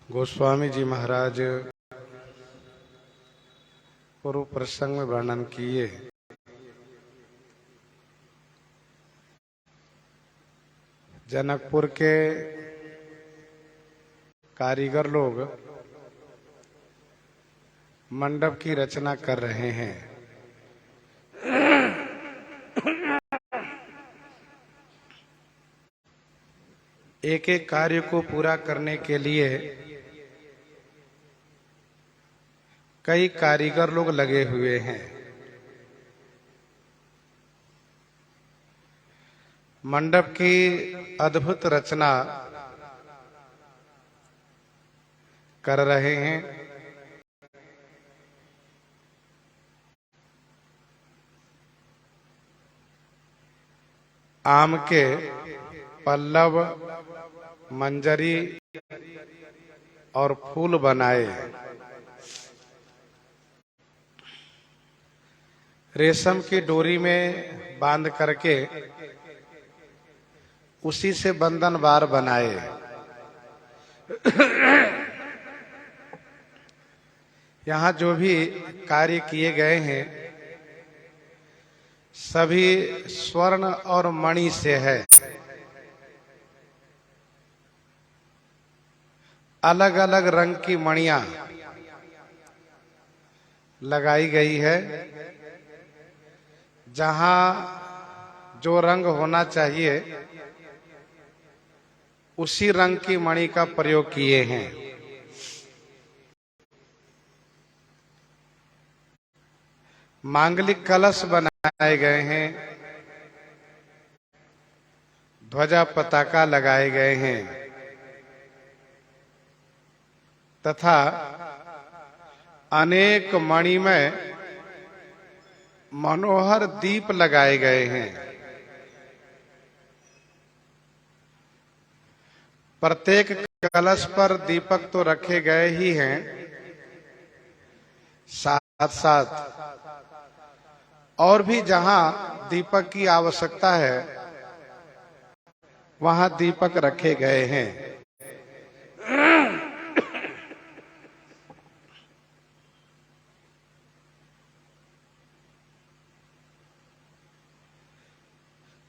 गोस्वामी जी महाराज पूर्व प्रसंग में वर्णन किए। जनकपुर के कारीगर लोग मंडप की रचना कर रहे हैं। एक एक कार्य को पूरा करने के लिए कई कारीगर लोग लगे हुए हैं। मंडप की अद्भुत रचना कर रहे हैं। आम के पल्लव, मंजरी और फूल बनाए, रेशम की डोरी में बांध करके उसी से बंधन बार बनाए। यहाँ जो भी कार्य किए गए हैं सभी स्वर्ण और मणि से है। अलग अलग रंग की मणियां लगाई गई है। जहां जो रंग होना चाहिए उसी रंग की मणि का प्रयोग किए हैं। मांगलिक कलश बनाए गए हैं, ध्वजा पताका लगाए गए हैं तथा अनेक मणिमय मनोहर दीप लगाए गए हैं। प्रत्येक कलश पर दीपक तो रखे गए ही हैं, साथ साथ और भी जहां दीपक की आवश्यकता है वहां दीपक रखे गए हैं।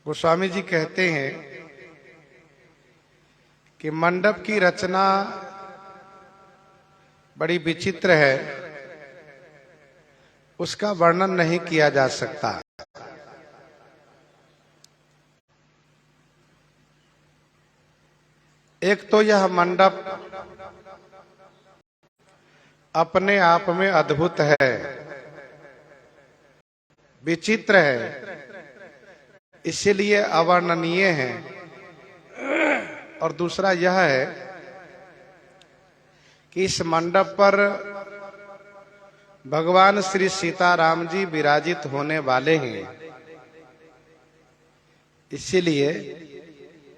गोस्वामी जी कहते हैं कि मंडप की रचना बड़ी विचित्र है, उसका वर्णन नहीं किया जा सकता। एक तो यह मंडप अपने आप में अद्भुत है, विचित्र है, इसीलिए अवर्णनीय है। और दूसरा यह है कि इस मंडप पर भगवान श्री सीताराम जी विराजित होने वाले हैं, इसीलिए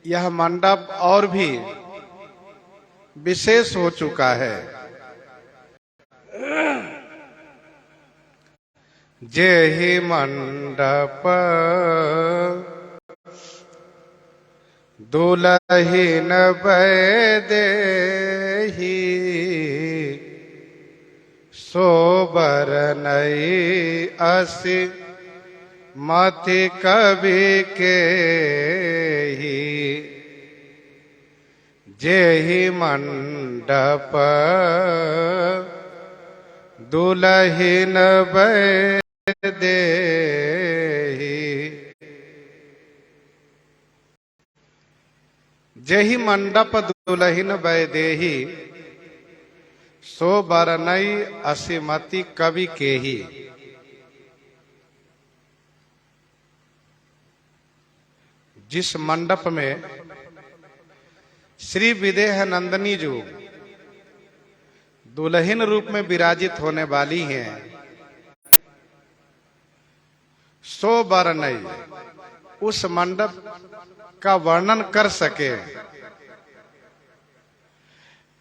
यह मंडप और भी विशेष हो चुका है। जेहि मंडप दुलहिन बैदेहि, सोबर नई असि मति कवि के ही। जेहि मंडप दुलहिन बैदेहि, जेहि मंडप दुलहिन बैदेहि, सो बरनई असिमति कवि के ही। जिस मंडप में श्री विदेह नंदिनी जो दुल्हन रूप में विराजित होने वाली हैं, सो बरनई, उस मंडप का वर्णन कर सके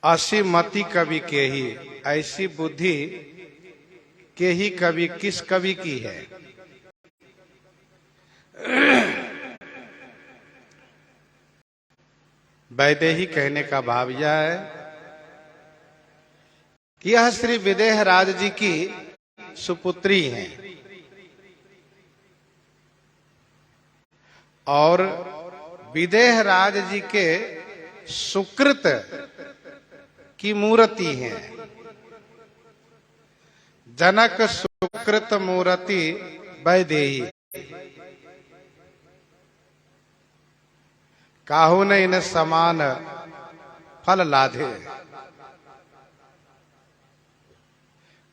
असीमति कवि के ही। ऐसी बुद्धि के ही कवि किस कवि की है? वैदेही कहने का भाव यह है कि यह श्री विदेह राज जी की सुपुत्री हैं और विदेह राज जी के सुकृत की मूर्ति हैं। जनक सुकृत मूर्ति वैदेही, काहू ने इन समान फल लाधे,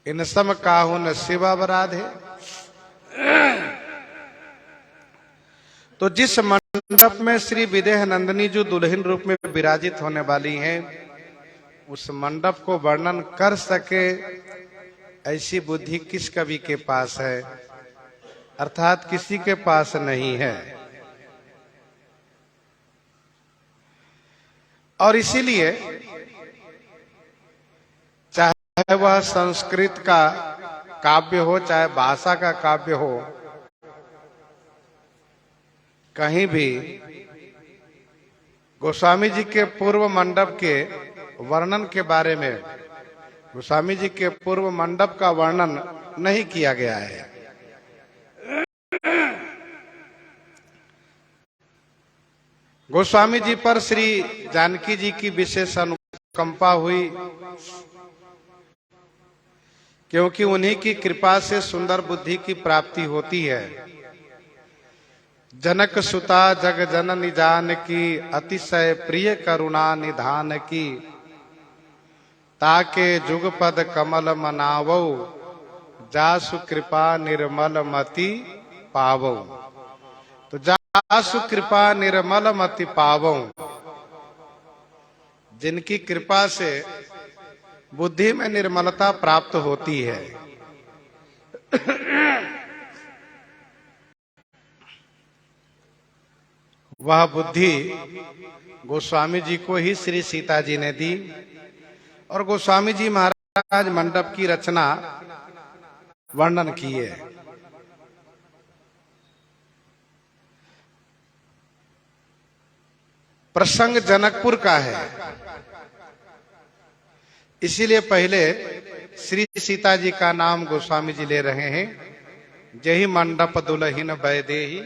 इन सम काहू न शिव बराधे। तो जिस मंडप में श्री विदेह नंदिनी जो दुल्हन रूप में विराजित होने वाली हैं, उस मंडप को वर्णन कर सके ऐसी बुद्धि किस कवि के पास है? अर्थात किसी के पास नहीं है। और इसीलिए चाहे वह संस्कृत का काव्य हो, चाहे भाषा का काव्य हो, कहीं भी गोस्वामी जी के पूर्व मंडप के वर्णन के बारे में, गोस्वामी जी के पूर्व मंडप का वर्णन नहीं किया गया है। गोस्वामी जी पर श्री जानकी जी की विशेष अनुकंपा हुई, क्योंकि उन्हीं की कृपा से सुंदर बुद्धि की प्राप्ति होती है। जनक सुता जग जन निजान की, अतिशय प्रिय करुणा निधान की, ताके जुगपद कमल मनावो, जासु कृपा निर्मल मति पावो। तो जासु कृपा निर्मल मति पावो, जिनकी कृपा से बुद्धि में निर्मलता प्राप्त होती है। वह बुद्धि गोस्वामी जी को ही श्री सीता जी ने दी और गोस्वामी जी महाराज मंडप की रचना वर्णन किए। प्रसंग जनकपुर का है, इसीलिए पहले श्री सीता जी का नाम गोस्वामी जी ले रहे हैं। जही मंडप दुल्हिन वैदेही,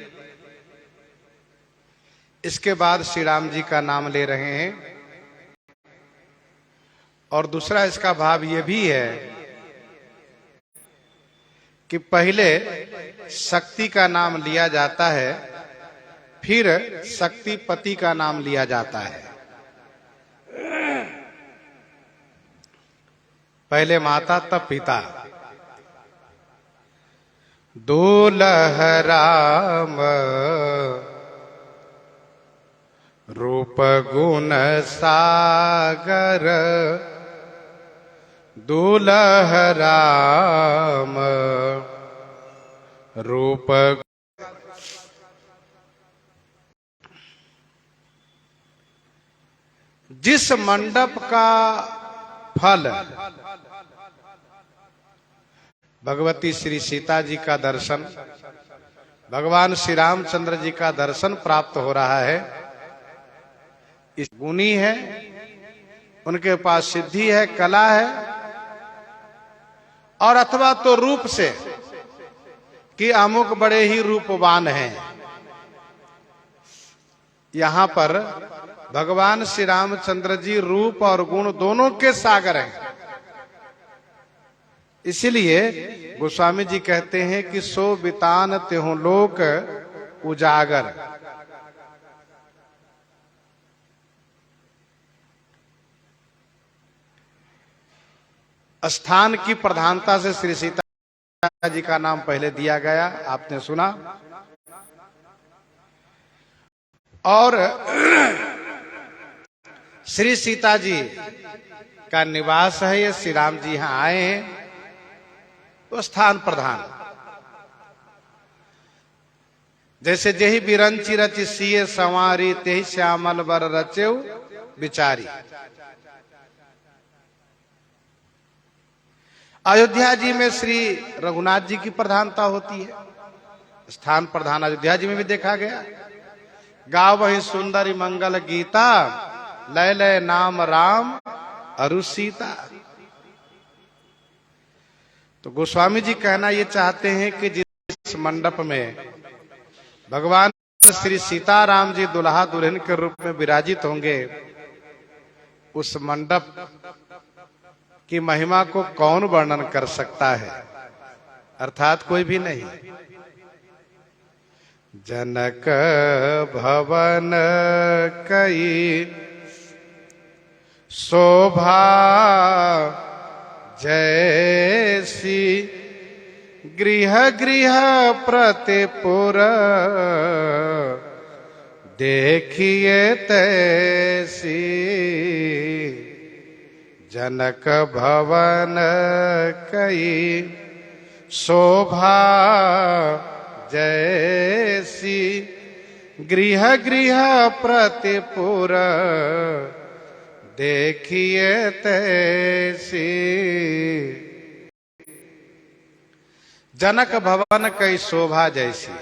इसके बाद श्री राम जी का नाम ले रहे हैं। और दूसरा इसका भाव ये भी है कि पहले शक्ति का नाम लिया जाता है, फिर शक्तिपति का नाम लिया जाता है। पहले माता तब पिता। दुलह राम रूप गुण सागर, दुलह राम रूप। जिस मंडप का फल भगवती श्री सीता जी का दर्शन, भगवान श्री रामचंद्र जी का दर्शन प्राप्त हो रहा है, इस गुणी है, उनके पास सिद्धि है, कला है, और अथवा तो रूप से कि अमुक बड़े ही रूपवान हैं। यहां पर भगवान श्री रामचंद्र जी रूप और गुण दोनों के सागर हैं। इसीलिए गोस्वामी जी कहते हैं कि सो बितान त्यों लोक उजागर। स्थान की प्रधानता से श्री सीता जी का नाम पहले दिया गया, आपने सुना। और श्री सीता जी का निवास है, ये श्री राम जी यहां आए हैं, तो स्थान प्रधान। जैसे जेहि बिरंची रचि सिए संवारी, तेहि श्यामल बर रचेउ बिचारी। अयोध्या जी में श्री रघुनाथ जी की प्रधानता होती है, स्थान प्रधान अयोध्या जी में भी देखा गया। गावहि सुंदरी मंगल गीता, लय लय नाम राम अरु सीता। तो गोस्वामी जी कहना ये चाहते हैं कि जिस मंडप में भगवान श्री सीताराम जी दुल्हा दुल्हन के रूप में विराजित होंगे, उस मंडप की महिमा को कौन वर्णन कर सकता है, अर्थात कोई भी नहीं। जनक भवन कई शोभा जैसी, गृह गृह प्रतिपुर देखिए तैसी। जनक भवन कई शोभा जैसी, गृह गृह प्रतिपुर देखिए तैसी। जनक भवन कई शोभा जैसी,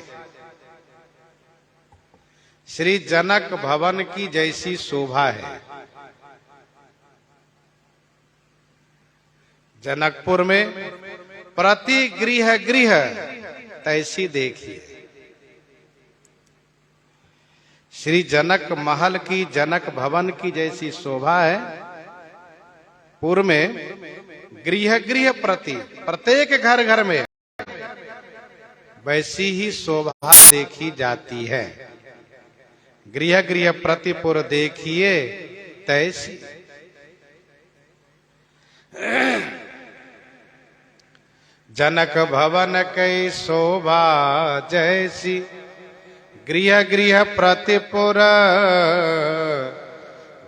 श्री जनक भवन की जैसी शोभा है। जनकपुर में प्रति गृह गृह तैसी देखिए। श्री जनक महल की, जनक भवन की जैसी शोभा है। पूर्व में गृह गृह प्रति, प्रत्येक घर घर में वैसी ही शोभा देखी जाती है। गृह गृह प्रतिपुर देखिए तैसी। जनक भवन कई शोभा जैसी, गृह गृह प्रतिपुर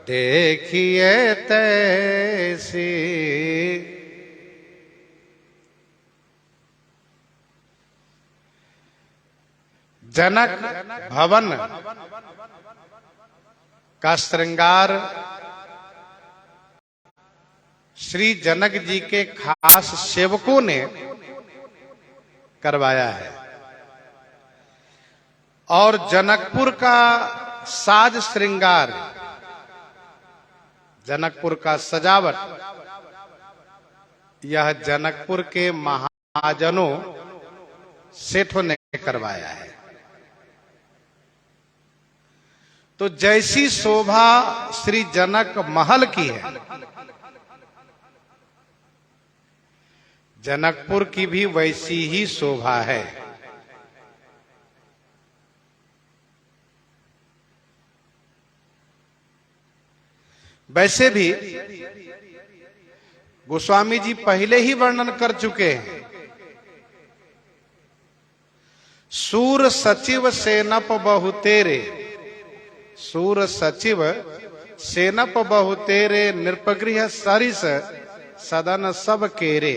देखिए तैसी। जनक भवन का श्रृंगार श्री जनक जी के खास सेवकों ने करवाया है, और जनकपुर का साज श्रृंगार, जनकपुर का सजावट, यह जनकपुर के महाजनों सेठों ने करवाया है। तो जैसी शोभा श्री जनक महल की है, जनकपुर की भी वैसी ही शोभा है। वैसे भी गोस्वामी जी पहले ही वर्णन कर चुके हैं। सूर सचिव सेनप बहुतेरे, सूर सचिव सेनप बहुतेरे, नृपगृह सरिस सदन सब केरे।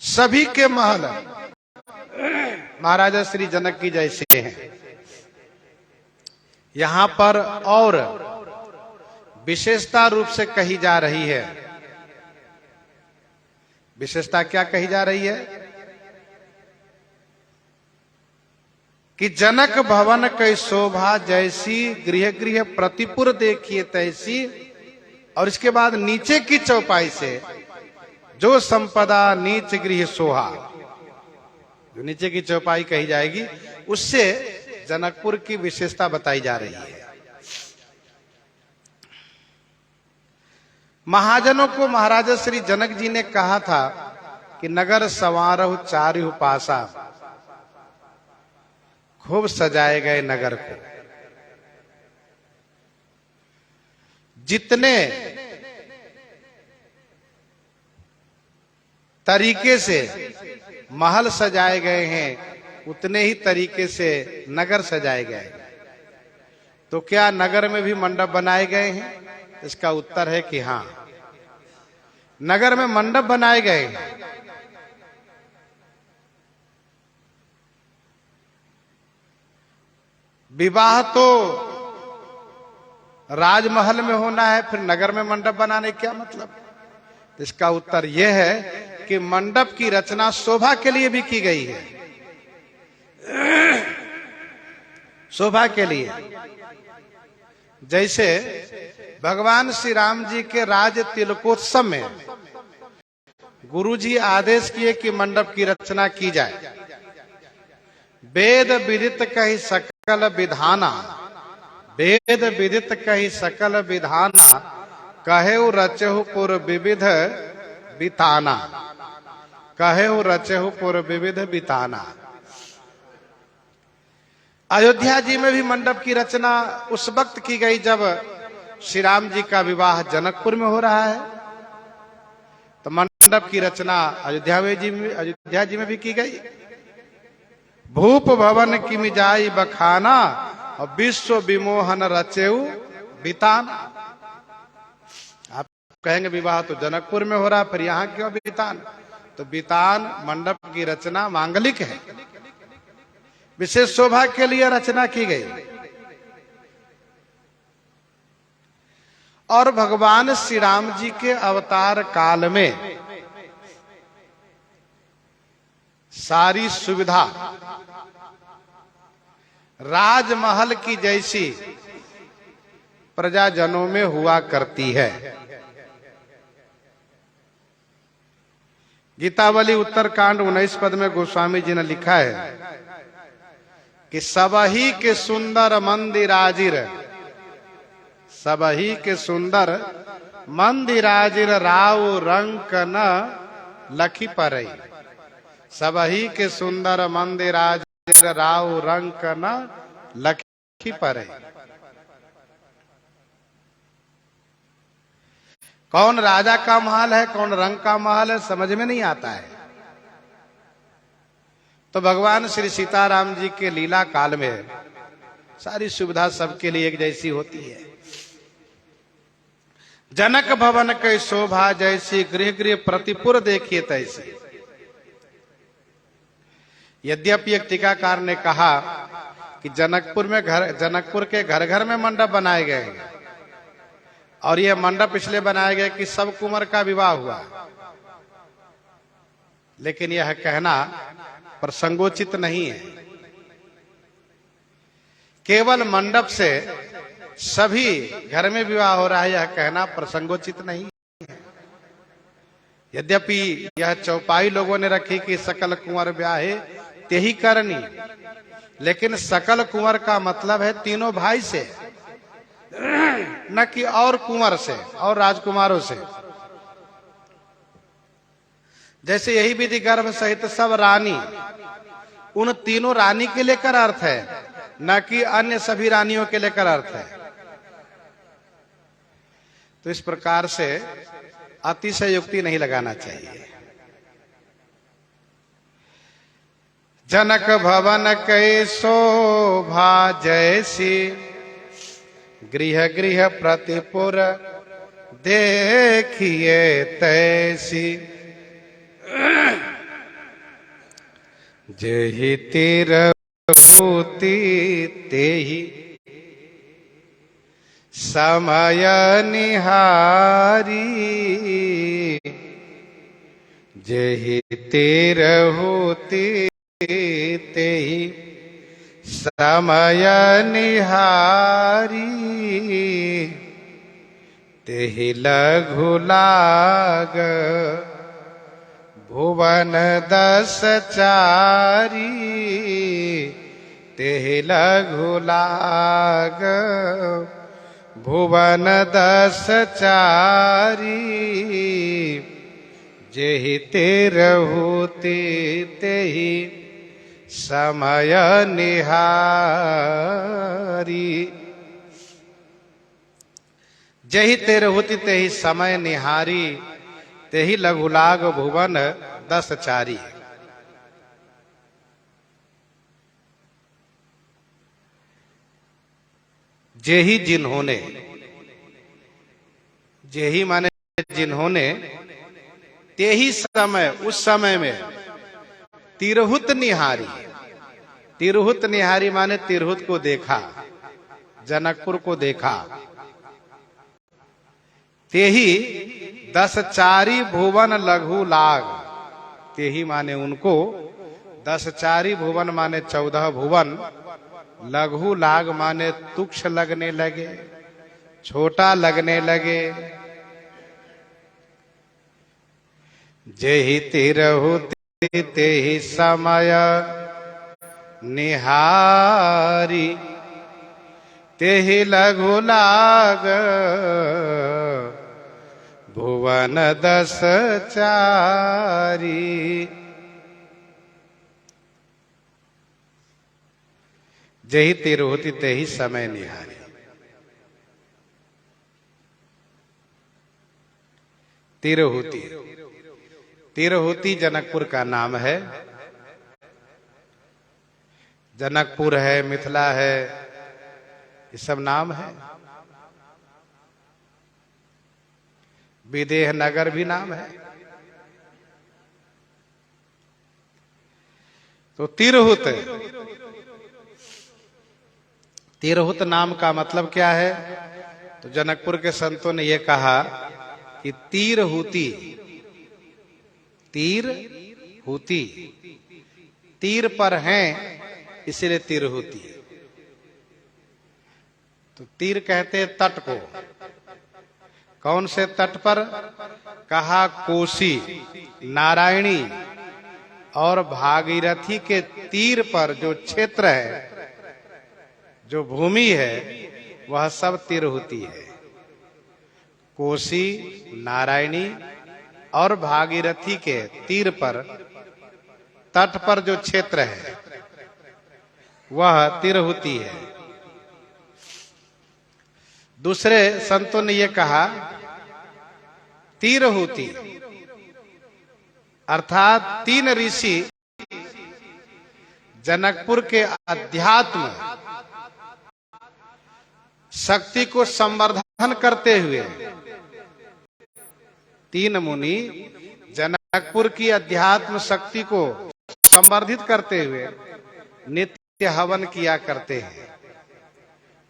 सभी के महल महाराजा श्री जनक की जैसे हैं। यहां पर और विशेषता रूप से कही जा रही है। विशेषता क्या कही जा रही है कि जनक भवन कई शोभा जैसी, गृह गृह प्रतिपुर देखिए तैसी। और इसके बाद नीचे की चौपाई से जो संपदा नीच गृह सोहा, जो नीचे की चौपाई कही जाएगी, उससे जनकपुर की विशेषता बताई जा रही है। महाजनों को महाराजा श्री जनक जी ने कहा था कि नगर संवारहु चारिहु पासा, खूब सजाए गए नगर को। जितने तरीके से महल सजाए गए हैं, उतने ही तरीके से नगर सजाए गए। तो क्या नगर में भी मंडप बनाए गए हैं? इसका उत्तर है कि हां, नगर में मंडप बनाए गए हैं। विवाह तो राजमहल में होना है, फिर नगर में मंडप बनाने क्या मतलब? इसका उत्तर यह है कि मंडप की रचना शोभा के लिए भी की गई है, शोभा के लिए। जैसे भगवान श्री राम जी के राज तिलकोत्सव में गुरुजी आदेश किए कि मंडप की रचना की जाए। वेद विदित कही सकल विधाना, वेद विदित कही सकल विधाना, कहेउ रचहु पुर विविध बिताना, कहेउ रचहु पुर विविध बिताना। अयोध्या जी में भी मंडप की रचना उस वक्त की गई जब श्री राम जी का विवाह जनकपुर में हो रहा है, तो मंडप की रचना अयोध्या जी में भी की गई। भूप भवन की मिजाई बखाना, और विश्व विमोहन रचेऊ बिताना। आप कहेंगे विवाह तो जनकपुर में हो रहा, फिर यहां क्यों बितान? तो बितान मंडप की रचना मांगलिक है, विशेष शोभा के लिए रचना की गई। और भगवान श्री राम जी के अवतार काल में सारी सुविधा राजमहल की जैसी प्रजाजनों में हुआ करती है। गीतावली उत्तरकांड 19 पद में गोस्वामी जी ने लिखा है कि सबही के सुंदर मंदिराजिर, सबही के सुंदर मंदिराजिर राव रंक न लखी परई, सबही के सुंदर मंदिराजिर राव रंक न लखी परई। कौन राजा का महल है, कौन रंग का महल है, समझ में नहीं आता है। तो भगवान श्री सीताराम जी के लीला काल में सारी सुविधा सबके लिए एक जैसी होती है। जनक भवन के शोभा जैसी, गृह गृह प्रतिपुर देखिए तैसी। यद्यपि एक टीकाकार ने कहा कि जनकपुर के घर घर में मंडप बनाए गए, और यह मंडप इसलिए बनाए गए कि सब कुंवर का विवाह हुआ, लेकिन यह कहना प्रसंगोचित नहीं है। केवल मंडप से सभी घर में विवाह हो रहा है, यह कहना प्रसंगोचित नहीं है। यद्यपि यह चौपाई लोगों ने रखी कि सकल कुंवर ब्याहे तेही करनी, लेकिन सकल कुंवर का मतलब है तीनों भाई से, न कि और कुंवर से और राजकुमारों से। जैसे यही विधि गर्भ सहित सब रानी, उन तीनों रानी के लेकर अर्थ है, न कि अन्य सभी रानियों के लेकर अर्थ है। तो इस प्रकार से अतिशय युक्ति नहीं लगाना चाहिए। जनक भवन कै शोभा जैसी, गृह गृह प्रतिपुर देखिए तैसी। जेहि तिरहुति तेहि समय निहारी, जेहि तिरहुति तेहि समय निहारी, तेहि लघु लाग भुवन 10 चारी, तेहि लघु लाग भुवन 10 चारी, जेहि तिरहुति तेहि समय निहारी। जेहि तिरहुति तेहि समय निहारी, तेहि लघुलाग भुवन 10 चारी। जेहि जिन्होंने, जेहि माने जिन्होंने, तेहि समय उस समय में, तिरहुत निहारी, तिरहुत निहारी माने तिरहुत को देखा, जनकपुर को देखा। तेहि 10 चारी भुवन लघु लाग, तेहि माने उनको, 10 चारी भुवन माने 14 भुवन, लघु लाग माने तुक्ष लगने लगे, छोटा लगने लगे। जेहि तिरहु तेहि समय निहारी, तेहि लघु लाग भुवन 10 चारी। जेहि तिरहुति तेहि समय निहारी। तिरहुति, तिरहुति जनकपुर का नाम है। जनकपुर है, मिथिला है, ये सब नाम है। विदेह नगर भी नाम है। तो तिरहुत, तिरहुत नाम का मतलब क्या है? तो जनकपुर के संतों ने यह कहा कि तिरहुति, तिरहुति, तीर पर हैं इसलिए तिरहुति। तो तीर कहते हैं तट को। कौन से तट पर? कहा कोसी, नारायणी और भागीरथी के तीर पर जो क्षेत्र है, जो भूमि है, वह सब तिरहुति है। कोसी, नारायणी और भागीरथी के तीर पर, तट पर जो क्षेत्र है वह तिरहुति है। दूसरे संतों ने यह कहा तिरहुति अर्थात 3 ऋषि जनकपुर के अध्यात्म शक्ति को संवर्धन करते हुए, 3 मुनि जनकपुर की अध्यात्म शक्ति को संवर्धित करते हुए नित्य हवन किया करते हैं।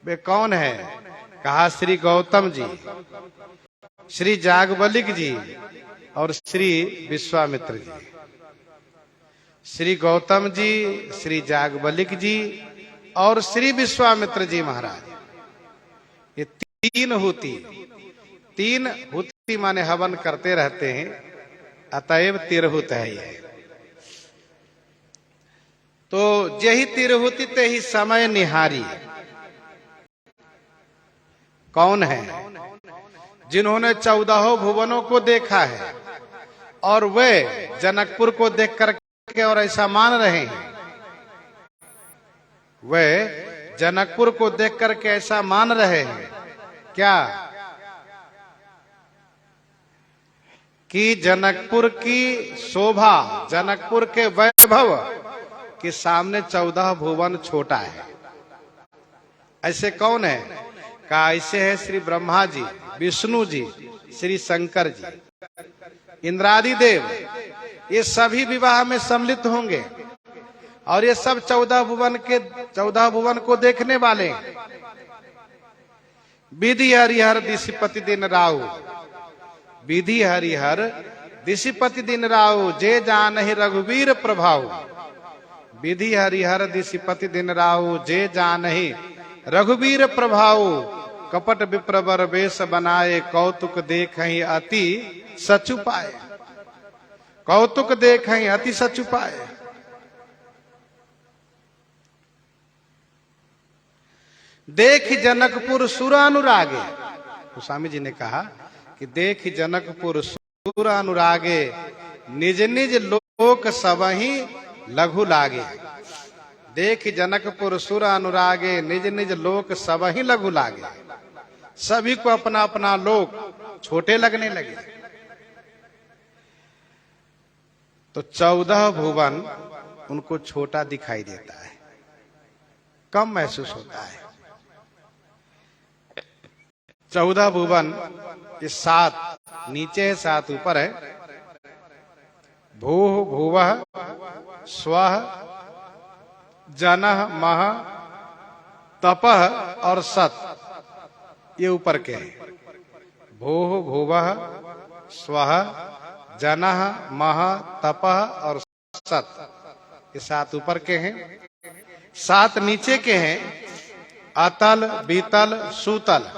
वे कौन है? कहा श्री गौतम जी, श्री जागबलिक जी और श्री विश्वामित्र जी। श्री गौतम जी, श्री जागबलिक जी और श्री विश्वामित्र जी महाराज, ये 3 हुति, 3 हुति माने हवन करते रहते हैं, अतएव तिरहुत है ये। तो जेहि तिरहुति तेहि समय निहारी कौन है? जिन्होंने 14 भुवनों को देखा है और वे जनकपुर को देख करके और ऐसा मान रहे हैं, वे जनकपुर को देख करके ऐसा मान रहे हैं क्या कि जनकपुर की शोभा, जनकपुर के वैभव के सामने 14 भुवन छोटा है। ऐसे कौन है? कहा ऐसे है श्री ब्रह्मा जी, विष्णु जी, श्री शंकर जी, इंद्रादि देव, ये सभी विवाह में सम्मिलित होंगे और ये सब 14 भुवन को देखने वाले। विधि हरिहर दिशिपति दिन राउ, विधि हरिहर दिशिपति दिन राउ, जे जानहि रघुवीर प्रभाव। विधि हरिहर दिशिपति दिन राउ, जे जानहि रघुवीर प्रभाव। कपट विप्रवर वेश बनाए, कौतुक देखहि अति सचु पाए। कौतुक देखहि अति सचु पाए। देख जनकपुर सुर अनुरागे, तो स्वामी जी ने कहा कि देख जनकपुर सुर अनुरागे, निज निज लोक सबहि लघु लागे। देख जनकपुर सुर अनुरागे, निज निज लोक सबहि लघु लागे। सभी को अपना अपना लोक छोटे लगने लगे। तो 14 भुवन उनको छोटा दिखाई देता है, कम महसूस होता है। 14 भुवन, ये 7 नीचे है, 7 ऊपर है। भूः भुवः स्वः जनः मह तपः और सत्, ये ऊपर के हैं। भूः भुवः स्वः जनः मह तपः और सत्, ये 7 ऊपर के हैं। 7 नीचे के हैं। अतल बीतल सूतल,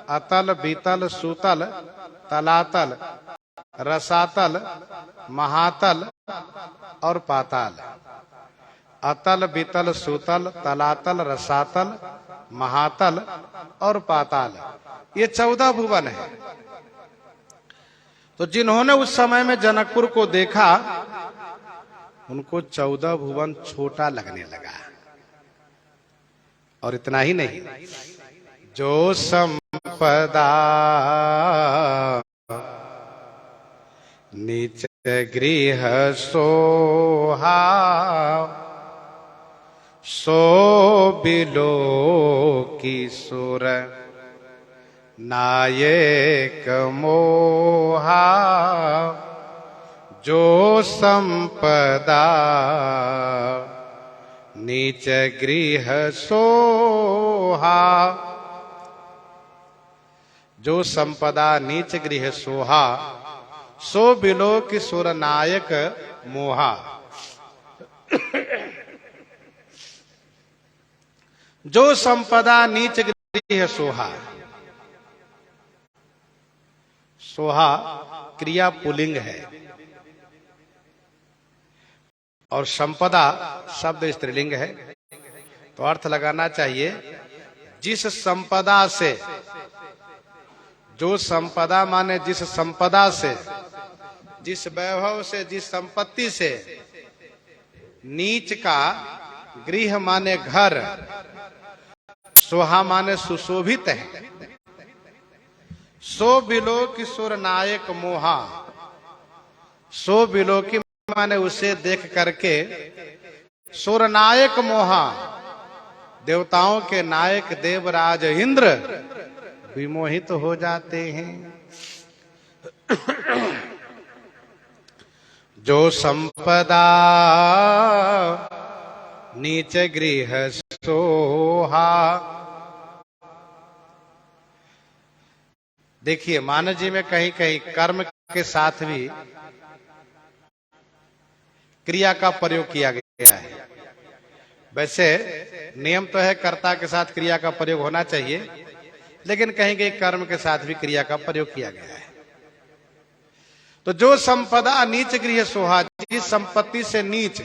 अतल बीतल सूतल तलातल रसातल, महातल और पाताल। अतल, बितल, सुतल, तलातल, रसातल, महातल और पाताल, ये 14 भुवन है। तो जिन्होंने उस समय में जनकपुर को देखा, उनको 14 भुवन छोटा लगने लगा। और इतना ही नहीं, जो संपदा नीच गृह सोहा, सो बिलो की सुर नायक मोहा। जो संपदा नीच गृह सोहा, जो संपदा नीच गृह सोहा, सो बिलो की सुर नायक मोहा। जो संपदा नीच गृह सोहा, सोहा क्रिया पुल्लिंग है और संपदा शब्द स्त्रीलिंग है। तो अर्थ लगाना चाहिए, जिस संपदा से, जो संपदा माने जिस संपदा से, जिस वैभव से, जिस संपत्ति से नीच का, गृह माने घर, सोहा माने सुशोभित है। सो बिलो की सुर नायक मोहा, सो बिलो की माने उसे देख करके सुर नायक मोहा, देवताओं के नायक देवराज इंद्र विमोहित हो जाते हैं। जो संपदा नीच गृह सोहा। देखिए, मानव जी में कहीं कहीं कर्म के साथ भी क्रिया का प्रयोग किया गया है। वैसे नियम तो है कर्ता के साथ क्रिया का प्रयोग होना चाहिए, लेकिन कहीं कहीं कर्म के साथ भी क्रिया का प्रयोग किया गया है। तो जो संपदा नीच गृह सोहा, जिस संपत्ति से नीच,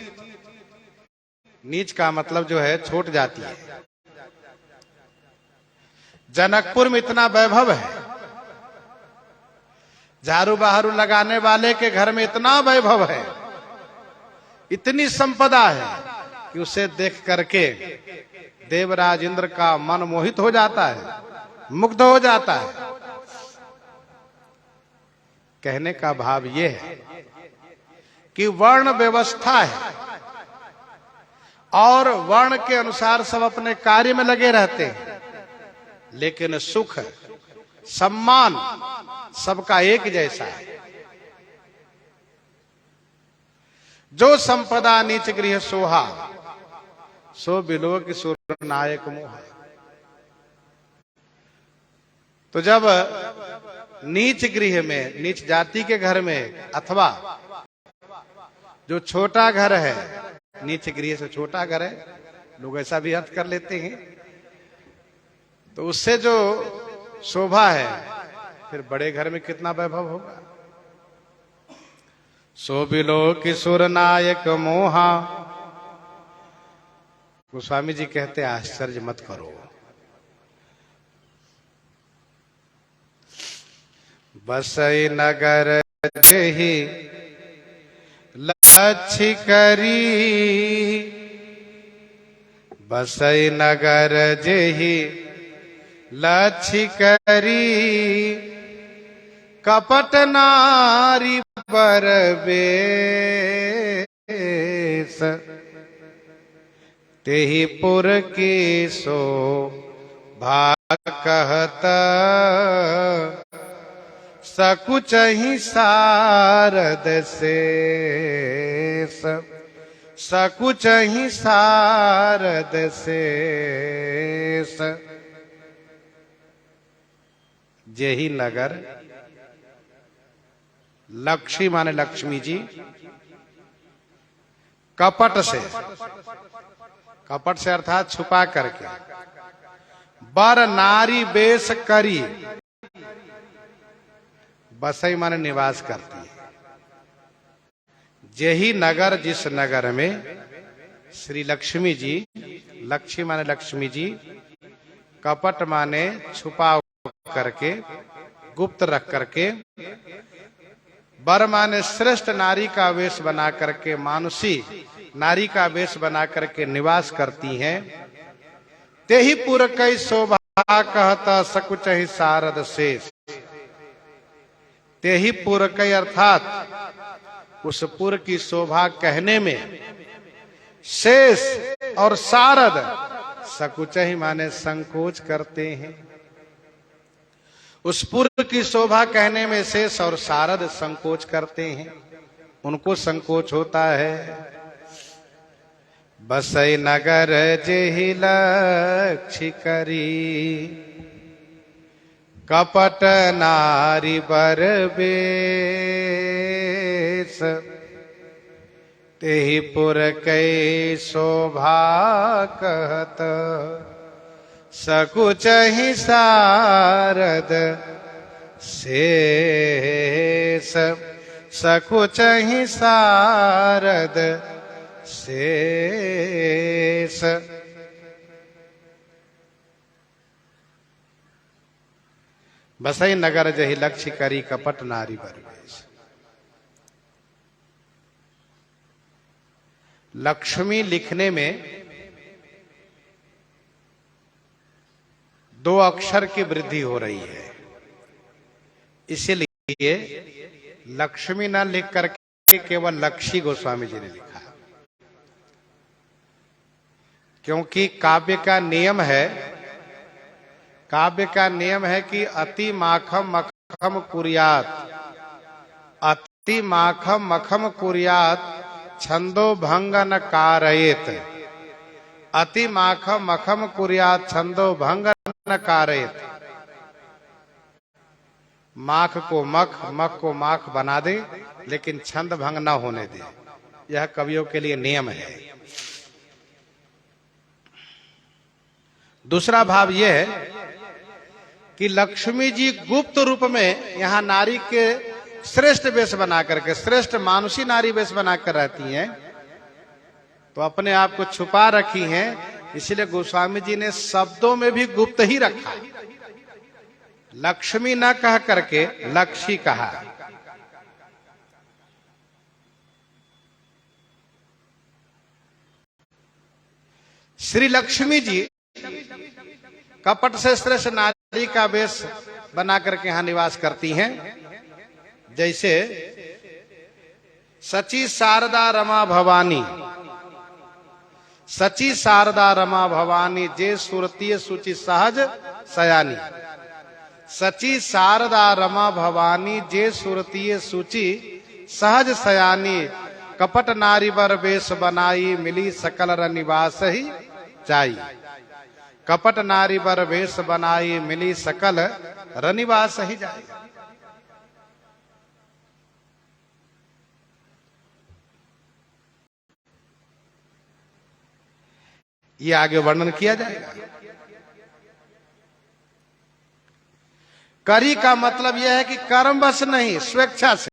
नीच का मतलब जो है छोट जाती है। जनकपुर में इतना वैभव है, झाड़ू बहारू लगाने वाले के घर में इतना वैभव है, इतनी संपदा है कि उसे देख करके देवराज इंद्र का मन मोहित हो जाता है, मुग्ध हो जाता है। कहने का भाव यह है कि वर्ण व्यवस्था है और वर्ण के अनुसार सब अपने कार्य में लगे रहते हैं, लेकिन सुख, सम्मान सबका एक जैसा है। जो संपदा नीच गृह सोहा, सो बिलो की सुर नायक मोहा। तो जब नीच गृह में, नीच जाति के घर में, अथवा जो छोटा घर है, नीच गृह से छोटा घर है, लोग ऐसा भी अर्थ कर लेते हैं, तो उससे जो शोभा है, फिर बड़े घर में कितना वैभव होगा। सो बिलो किशोर नायक मोहा। गोस्वामी जी कहते आश्चर्य मत करो, बसई नगर जेहि लक्ष्य करी, बसई नगर जेहि लक्ष्य करी, कपट नारी बर बेस, तेहि पुर की शोभा कहत, सकुच ही सारद शेष, सकुच ही सारद शेष। जेहि नगर, लक्ष्मी माने लक्ष्मी जी, कपट से, कपट से अर्थात छुपा करके, बर नारी बेस करी, बसई माने निवास करती है। जेही नगर जिस नगर में श्री लक्ष्मी जी, लक्ष्मी माने लक्ष्मी जी, कपट माने छुपा करके, गुप्त रख करके, बर माने श्रेष्ठ नारी का वेश बना करके, मानुषी नारी का वेश बना करके निवास करती हैं। ते ही पुर कई शोभा कहता सकुच ही सारद शेष। ते ही पुर कई अर्थात उस पुर की शोभा कहने में शेष और सारद, सकुच ही माने संकोच करते हैं। उस पुर की शोभा कहने में शेष और सारद संकोच करते हैं, उनको संकोच होता है। बसई नगर जेहि लक्ष्य करी, कपट नारी बर बेस। तेहि पुर कई शोभा कहत सकुच ही सारद शेष। सकुच ही सारद शेष। बसई नगर जहि लक्ष्य करी, कपट नारी बर बेस। लक्ष्मी लिखने में 2 अक्षर की वृद्धि हो रही है, इसीलिए लक्ष्मी न लिख करके केवल लक्ष्मी गोस्वामी जी ने लिखा, क्योंकि काव्य का नियम है कि अति माखम मखम कुर्यात, अति माखम मखम कुर्यात छंदो भंग न कारयेत। अति माखम मखम कुर्यात छंदो भंग न कारयेत। माख को मख, मख को माख बना दे, लेकिन छंद भंग न होने दे। यह कवियों के लिए नियम है। दूसरा भाव यह है कि लक्ष्मी जी गुप्त रूप में यहाँ नारी के श्रेष्ठ वेश बना करके, श्रेष्ठ मानुषी नारी वेश बनाकर रहती हैं, तो अपने आप को छुपा रखी हैं। इसलिए गोस्वामी जी ने शब्दों में भी गुप्त ही रखा, लक्ष्मी न कह करके लक्ष्मी कहा। श्री लक्ष्मी जी कपट से श्रेष्ठ नारी का वेश बना करके यहां निवास करती हैं। जैसे सची शारदा रमा भवानी, सची शारदा रमा भवानी जे सुरतीय सूचि सहज सयानी। सची शारदा रमा भवानी जे सुरतीय सूचि सहज सयानी। कपट नारी बर वेश बनाई मिली सकल रनिवास ही चाई। कपट नारी बर वेश बनाई मिली सकल रनिवास ही जाई। ये आगे वर्णन किया जाएगा। करी का मतलब यह है कि कर्मवश नहीं, स्वेच्छा से,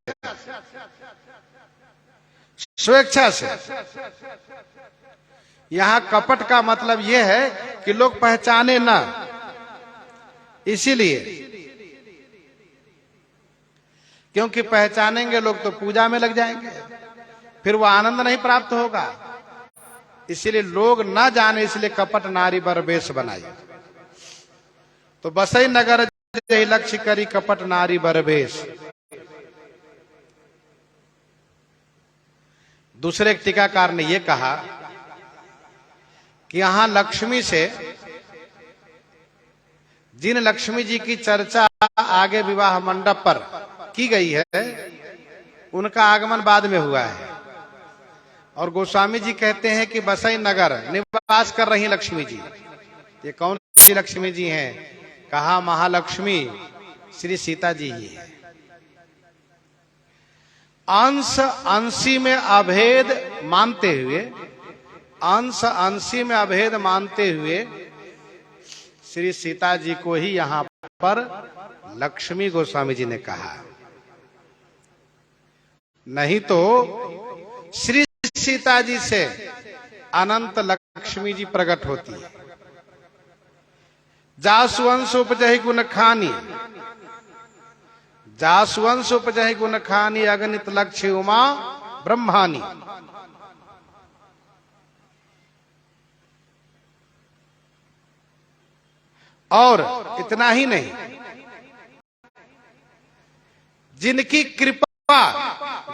स्वेच्छा से। यहां कपट का मतलब यह है कि लोग पहचाने ना, इसीलिए, क्योंकि पहचानेंगे लोग तो पूजा में लग जाएंगे, फिर वो आनंद नहीं प्राप्त होगा। इसीलिए लोग ना जाने, इसलिए कपट नारी बर वेश बनाई। तो बसई नगर लक्ष्य करी, कपट नारी बर वेश। दूसरे एक टीकाकार ने यह कहा कि यहां लक्ष्मी से जिन लक्ष्मी जी की चर्चा आगे विवाह मंडप पर की गई है, उनका आगमन बाद में हुआ है। और गोस्वामी जी कहते हैं कि बसई नगर निवास कर रही लक्ष्मी जी। ये कौन सी लक्ष्मी जी हैं? कहा महालक्ष्मी श्री सीता जी ही है। अंश अंशी में अभेद मानते हुए, अंश अंशी में अभेद मानते हुए श्री सीता जी को ही यहां पर लक्ष्मी गोस्वामी जी ने कहा। नहीं तो श्री सीता जी से अनंत लक्ष्मी जी प्रकट होती है। जासुवंश उपजहि गुण खानी, जासुवंश उपजहि गुण खानी, अगणित लक्ष्य उमा ब्रह्मानी। और इतना ही नहीं, जिनकी कृपा,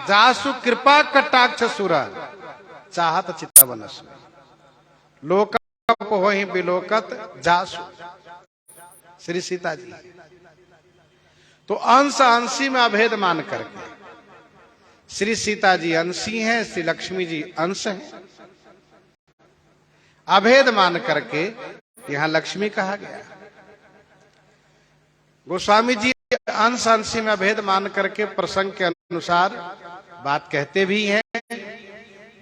जासु कृपा कटाक्ष सुरा चाहत चित्त बनस, लोकप होहि बिलोकत जासु। श्री सीता जी तो अंश अंशी में अभेद मान करके, श्री सीता जी अंशी हैं, श्री लक्ष्मी जी अंश हैं, अभेद मान करके यहां लक्ष्मी कहा गया। गोस्वामी जी अंश अंशी में अभेद मान करके प्रसंग के अनुसार बात कहते भी हैं।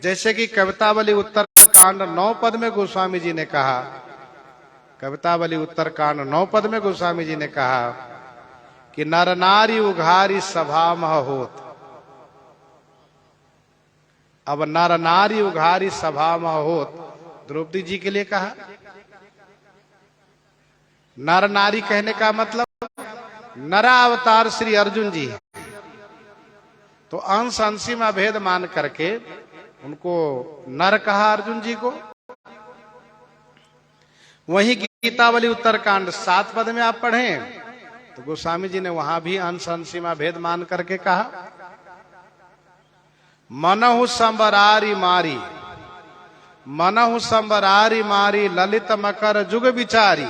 जैसे कि कवितावली उत्तर कांड 9 पद में गोस्वामी जी ने कहा, कवितावली उत्तर कांड 9 पद में गोस्वामी जी ने कहा कि नर नारी उघारी सभा मह होत। अब नर नारी उघारी सभा मह होत द्रौपदी जी के लिए कहा। नर नारी कहने का मतलब नरा अवतार श्री अर्जुन जी है। तो अंश अंशी में भेद मान करके उनको नर कहा, अर्जुन जी को। वही गीतावली उत्तरकांड 7 पद में आप पढ़ें तो गोस्वामी जी ने वहां भी अंश अंशी में भेद मान करके कहा, मनहु संबरारी मारी, मनहु संबरारी मारी ललित मकर जुग विचारी,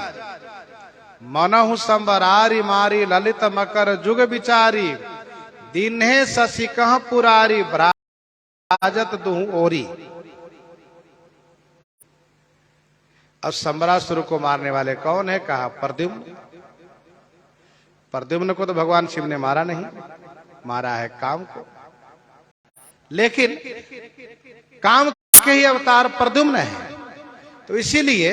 मनहु संबरारी मारी ललित मकर जुग विचारी, दिन्हे शशि कह पुरारी भ्राजत दुहु ओरी। अब संबरासुर को मारने वाले कौन है? कहा प्रद्युम्न। प्रद्युम्न को तो भगवान शिव ने मारा नहीं, मारा है काम को। लेकिन काम के ही अवतार प्रद्युम्न है, तो इसीलिए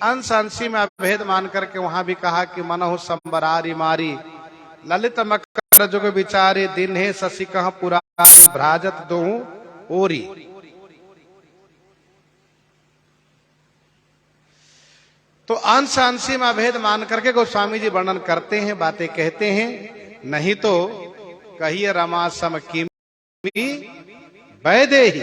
अंश अंशी में भेद मान करके वहां भी कहा कि मनहु संबरारी मारी ललित मकर जुग विचारी, दिन्हे शशि कह पुरारी भ्राजत दुहु ओरी। तो अंश अंशी में भेद मान करके गोस्वामी जी वर्णन करते हैं, बातें कहते हैं। नहीं तो कहिए रमा सम किमी वैदेही।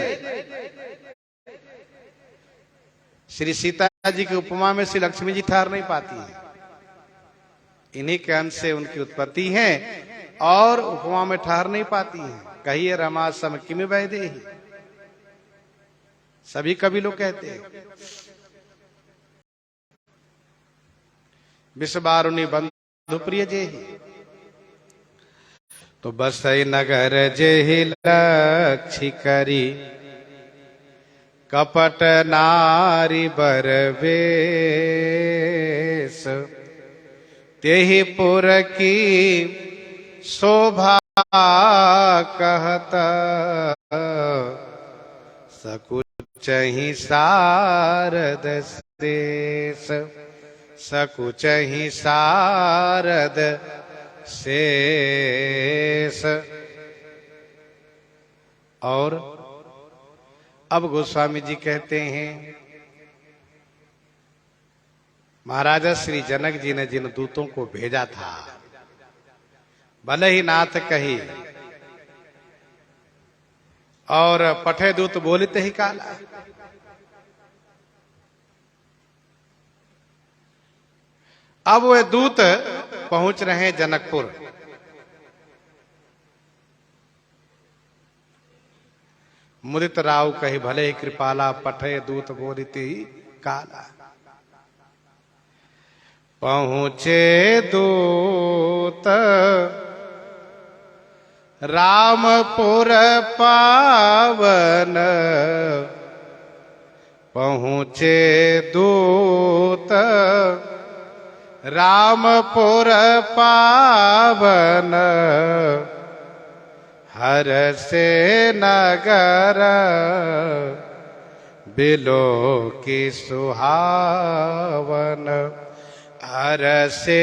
श्री सीता जी की उपमा में श्री लक्ष्मी जी ठहर नहीं पाती हैं। इन्हीं के अंश से उनकी उत्पत्ति है और उपमा में ठहर नहीं पाती हैं। कहिए रमा सम किमी वैदेही, सभी कवि लोग कहते हैं। विश्वबारुणी बंधु प्रिय जेहि, तो बसई नगर जेहि लक्षी करी, कपट नारी बर वेश, तेहि पुर की शोभा कहत, सकुचहि शारद शेष, सकुचहि शारद शेष। और अब गोस्वामी जी कहते हैं, महाराजा श्री जनक जी ने जिन दूतों को भेजा था, भले ही नाथ कही और पठे दूत बोलिते ही काला। अब वे दूत पहुंच रहे हैं जनकपुर। मुदित राव कही भले ही कृपाला, पठे दूत बोलिते ही काला। पहुंचे दूत रामपुर पावन, पहुंचे दूत रामपुर पावन, हर से नगर बिलो की सुहावन, हर से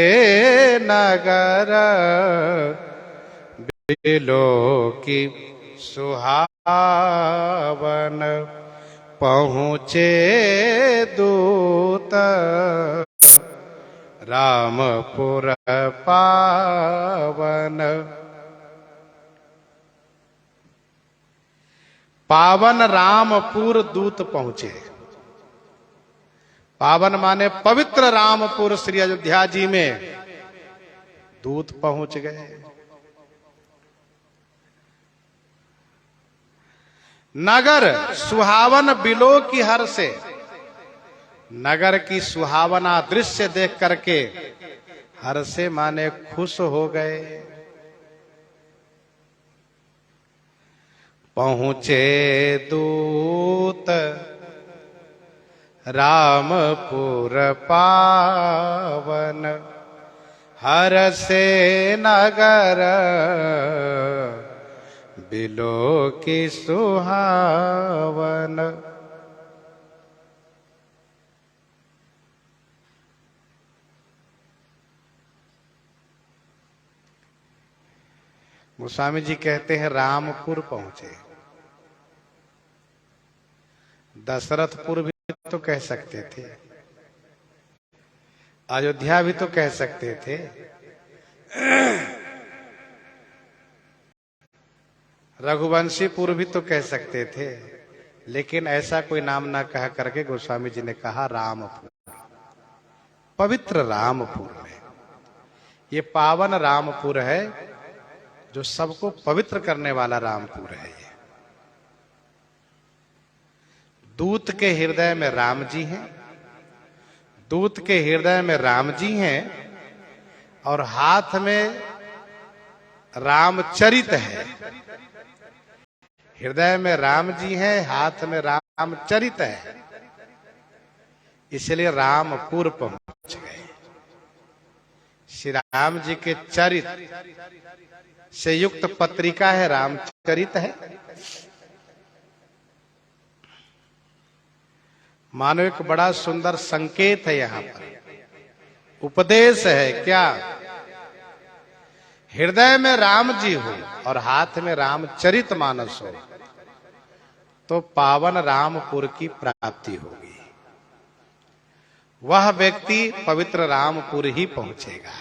नगर बिलो की सुहावन पहुँचे दूत रामपुर पावन। पावन रामपुर दूत पहुंचे। पावन माने पवित्र रामपुर श्री अयोध्या जी में दूत पहुंच गए। नगर सुहावन बिलो की हर से, नगर की सुहावना दृश्य देख करके हर से माने खुश हो गए। पहुंचे दूत रामपुर पावन, हर से नगर बिलो की सुहावन। गोस्वामी जी कहते हैं रामपुर पहुंचे। दशरथपुर भी तो कह सकते थे, अयोध्या भी तो कह सकते थे, रघुवंशीपुर भी तो कह सकते थे, लेकिन ऐसा कोई नाम ना कह करके गोस्वामी जी ने कहा रामपुर, पवित्र रामपुर में। ये पावन रामपुर है जो सबको पवित्र करने वाला रामपुर है। ये दूत के हृदय में राम जी हैं, दूत के हृदय में राम जी हैं और हाथ में रामचरित है। हृदय में राम जी हैं, हाथ में रामचरित है, इसलिए रामपुर पहुंच गए। श्री राम जी के चरित से युक्त पत्रिका है, रामचरित है। मानो एक बड़ा सुंदर संकेत है, यहां पर उपदेश है। क्या? हृदय में राम जी हो और हाथ में रामचरित मानस हो तो पावन रामपुर की प्राप्ति होगी। वह व्यक्ति पवित्र रामपुर ही पहुंचेगा।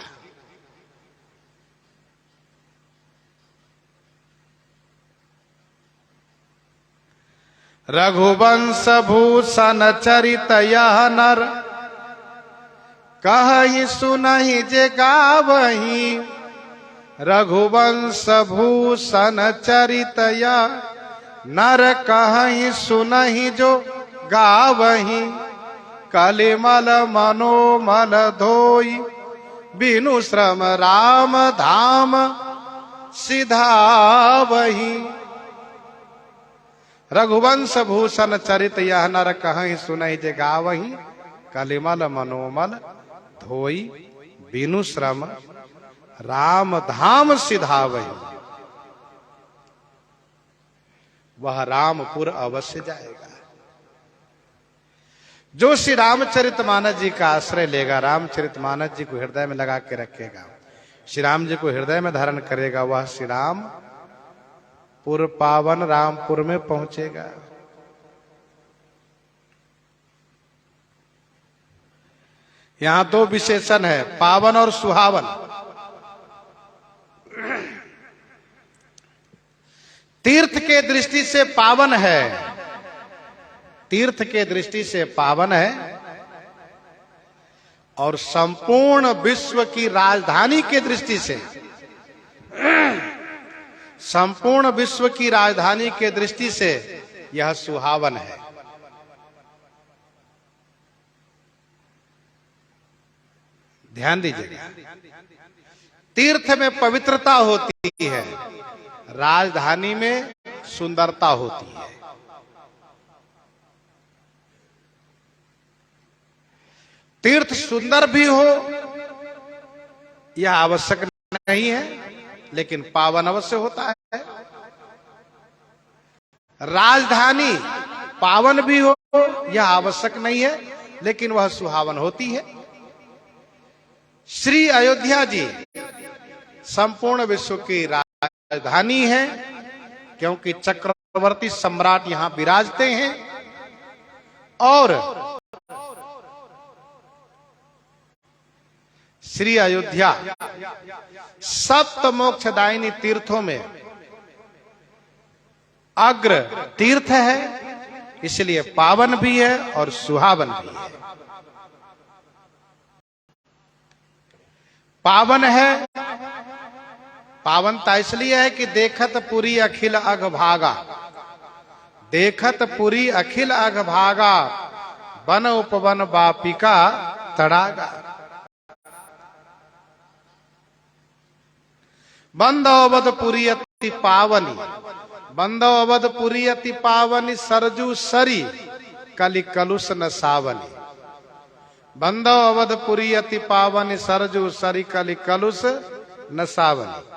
रघुवंश भूषण चरित यह नर, कहि सुनहि जे गावहीं। रघुवंश भूषण चरित यह नर, कहि सुनहि जो गावहीं। कलिमल मनोमल धोई, बिनु श्रम राम धाम सिधावहीं। रघुवंश भूषण चरित यह नर, कहीं सुनहि जे गावहीं। कलिमल मनोमल धोई, बिनु श्रम राम धाम सिधावहीं। वह रामपुर अवश्य जाएगा। जो श्री रामचरितमानस जी का आश्रय लेगा, रामचरितमानस जी को हृदय में लगा के रखेगा, श्री राम जी को हृदय में धारण करेगा, वह श्री राम पुर पावन रामपुर में पहुंचेगा। यहां दो विशेषण है, पावन और सुहावन। तीर्थ के दृष्टि से पावन है, तीर्थ के दृष्टि से पावन है, और संपूर्ण विश्व की राजधानी के दृष्टि से, संपूर्ण विश्व की राजधानी के दृष्टि से यह सुहावन है। ध्यान दीजिएगा, तीर्थ में पवित्रता होती है, राजधानी में सुंदरता होती है। तीर्थ सुंदर भी हो यह आवश्यक नहीं है, लेकिन पावन अवश्य होता है। राजधानी पावन भी हो यह आवश्यक नहीं है, लेकिन वह सुहावन होती है। श्री अयोध्या जी संपूर्ण विश्व की राजधानी है, क्योंकि चक्रवर्ती सम्राट यहां विराजते हैं और श्री अयोध्या सप्त मोक्षदायिनी तीर्थों में अग्र तीर्थ है, इसलिए पावन भी है और सुहावन भी है। पावन है, पावनता इसलिए है कि देखत पुरी अखिल अघ भागा, देखत पुरी अखिल अघ भागा, वन उपवन बापिका तड़ागा। बंदो अवधपुरी अति पावनी, बंदो अवधपुरी अति पावनी, सरजू सरी कलि कलुष न सावनी। बंदो अवधपुरी अति पावनी, सरजू सरी कलि कलुष न सावनी।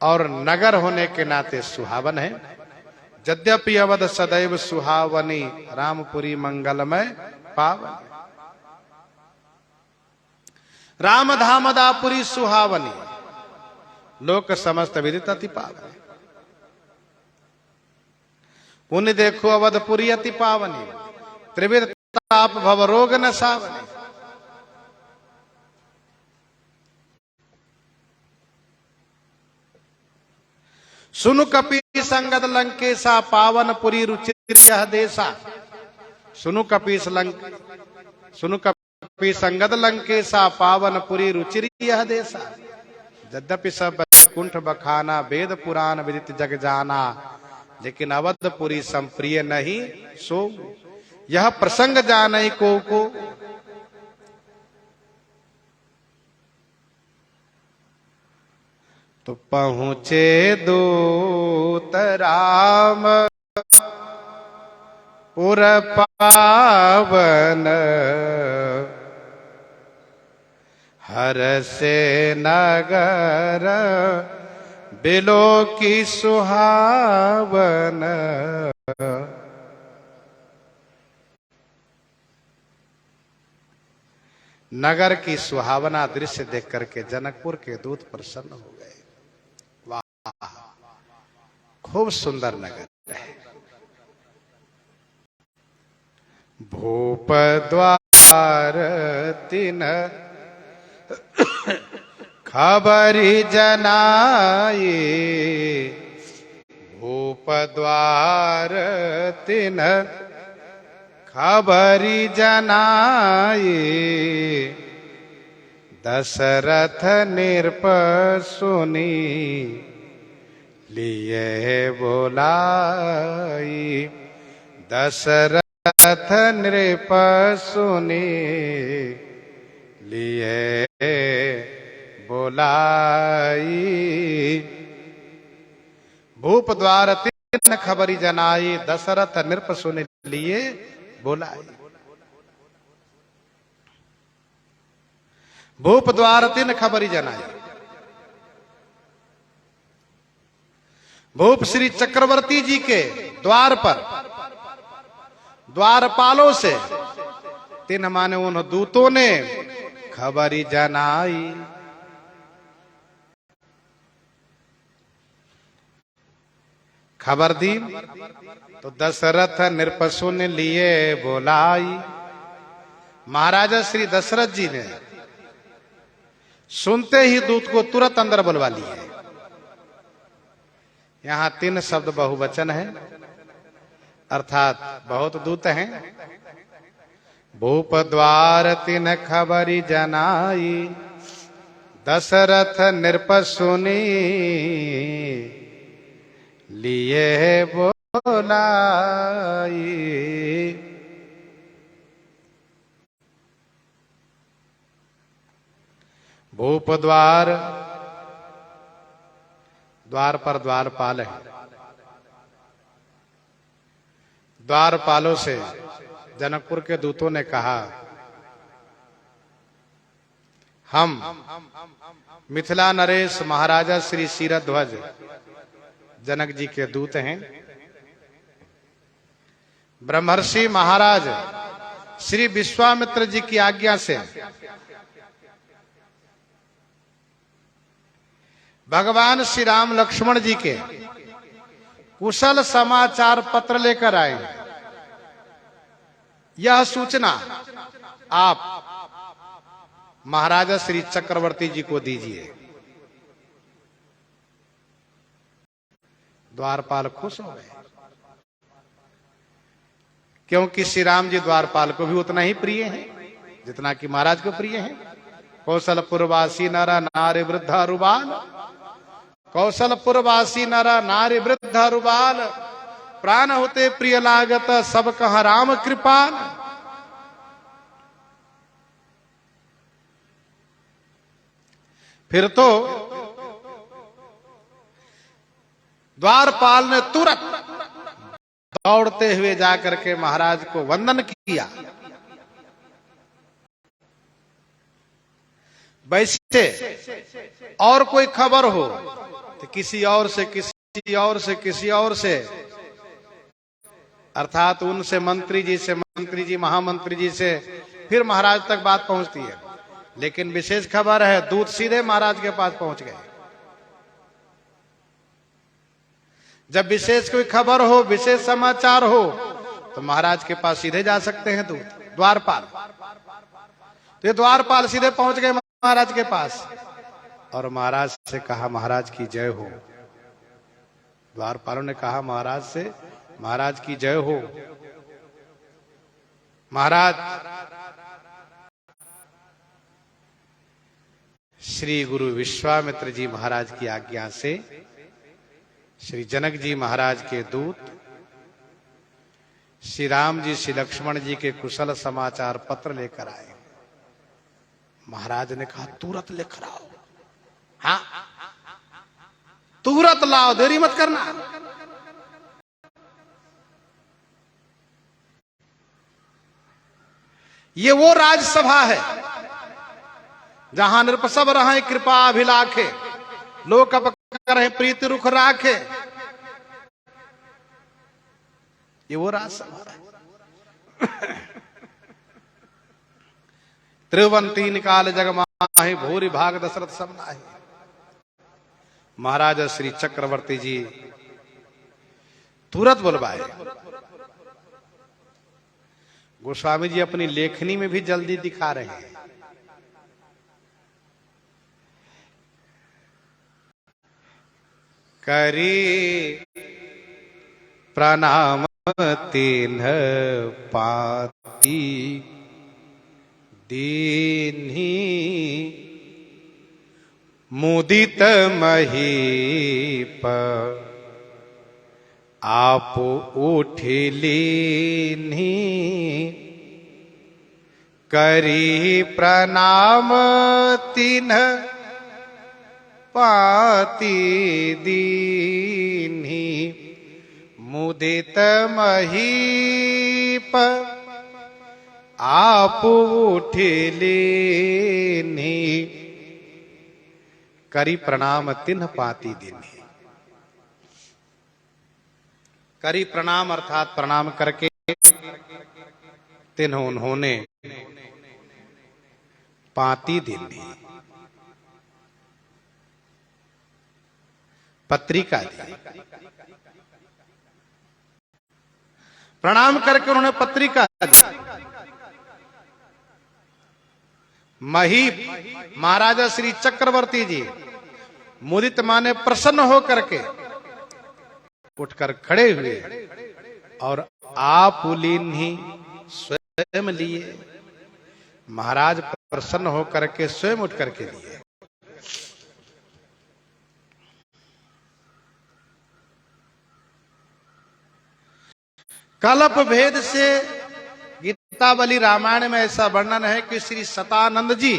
और नगर होने के नाते सुहावन है। यद्यपि अवध सदैव सुहावनी, रामपुरी मंगलमय पावन। राम धाम दापुरी सुहावनी, लोक समस्त विदित अति पावनी। पुण्य देखो अवधपुरी अति पावनी, त्रिविध ताप भव रोग न सावनी। सुनु कपि संगत लंकेशा, पावन पुरी रुचिर यह देशा। सुनु कपि संगत लंकेशा, पावन पुरी रुचिर यह देशा। यद्यपि सब कुंठ बखाना, वेद पुराण विदित जग जाना, लेकिन अवधपुरी संप्रिय नहीं सो। यह प्रसंग जाने को तो पहुंचे दूत राम पुर पावन, हर से नगर बिलो की सुहावन। नगर की सुहावना दृश्य देख करके जनकपुर के दूत प्रसन्न हो गए। वाह, खूब सुंदर नगर है। भूप द्वार तीन खबरी जनाई, भूप द्वार तीन खबरी जनाई। दशरथ नृप सुनी लिए बोलाई, दशरथ नृप सुनी लिए बोलाई। भूप द्वार तीन खबरी जनाई, दशरथ नृप सुन लिए बोलाई। भूप द्वार तीन खबरी जनाई। भूप श्री चक्रवर्ती जी के द्वार पर द्वारपालों से, तीन माने उन दूतों ने खबरी जनाई। खबर दी तो दशरथ नृप सुन लिए बोलाई। महाराजा श्री दशरथ जी ने सुनते ही दूत को तुरंत अंदर बुलवा लिए। यहां तीन शब्द बहुवचन है, अर्थात बहुत दूत हैं। भूप द्वार तीन खबरी जनाई, दशरथ नृप सुनी लिए बोलाई। भूप द्वार, द्वार पर द्वारपाल है। द्वारपालों से जनकपुर के दूतों ने कहा, हम मिथिला नरेश महाराजा श्री शीरध्वज जनक जी के दूत हैं। ब्रह्मर्षि महाराज श्री विश्वामित्र जी की आज्ञा से भगवान श्री राम लक्ष्मण जी के कुशल समाचार पत्र लेकर आए। यह सूचना आप महाराजा श्री चक्रवर्ती जी को दीजिए। द्वारपाल खुश हो गए, क्योंकि श्री राम जी द्वारपाल को भी उतना ही प्रिय हैं जितना कि महाराज को प्रिय हैं। कौशलपुरवासी नर नारी वृद्धा रुबाल, कौशलपुरवासी नर नारी वृद्धा रुबाल, प्राण होते प्रिय लागत सब कहा राम कृपाल। फिर तो द्वारपाल ने तुरंत दौड़ते हुए जाकर के महाराज को वंदन किया। वैसे और कोई खबर हो तो किसी और से किसी और से किसी और से, अर्थात उनसे मंत्री जी से, मंत्री जी महामंत्री जी से, फिर महाराज तक बात पहुंचती है। लेकिन विशेष खबर है, दूत सीधे महाराज के पास पहुंच गए। जब विशेष कोई खबर हो, विशेष समाचार हो, तो महाराज के पास सीधे जा सकते हैं दूत, द्वारपाल। तो ये द्वारपाल सीधे पहुंच गए महाराज के पास और महाराज से कहा, महाराज की जय हो। द्वारपालों ने कहा महाराज से, महाराज की जय हो। महाराज, श्री गुरु विश्वामित्र जी महाराज की आज्ञा से श्री जनक जी महाराज के दूत श्री राम जी श्री लक्ष्मण जी के कुशल समाचार पत्र लेकर आए। महाराज ने कहा तुरंत लेकर आओ। हाँ, तुरंत लाओ, देरी मत करना। ये वो राजसभा है जहां नृपसभ रहे कृपा अभिलाखे, लोक करें प्रीति रुख राखे। ये वो राजसभा है। त्रिवंती निकाल जग माहि, भूरि भाग दशरथ सब नाहि। महाराजा श्री चक्रवर्ती जी तुरंत बुलवाए। गोस्वामी जी अपनी लेखनी में भी जल्दी दिखा रहे हैं। करी प्रणाम तिन्ह पाती, दीन्ही मुदित महीप, आप उठिलीन्ही करी प्रणाम तिन्ह पाती, दीन्ही मुदित महीप, आप उठिलीन्ही करी प्रणाम तिन्ह पाती दीन्ही। करी प्रणाम अर्थात प्रणाम करके तिन्ह उन्होंने पाती दीन्ही पत्रिका दी। प्रणाम करके उन्होंने पत्रिका दी। महीप महाराजा श्री चक्रवर्ती जी मुदित माने प्रसन्न होकर के उठकर खड़े हुए और आप लीन्ही स्वयं लिए। महाराज प्रसन्न होकर के स्वयं उठ करके लिए। कल्प भेद से गीतावली रामायण में ऐसा वर्णन है कि श्री सतानंद जी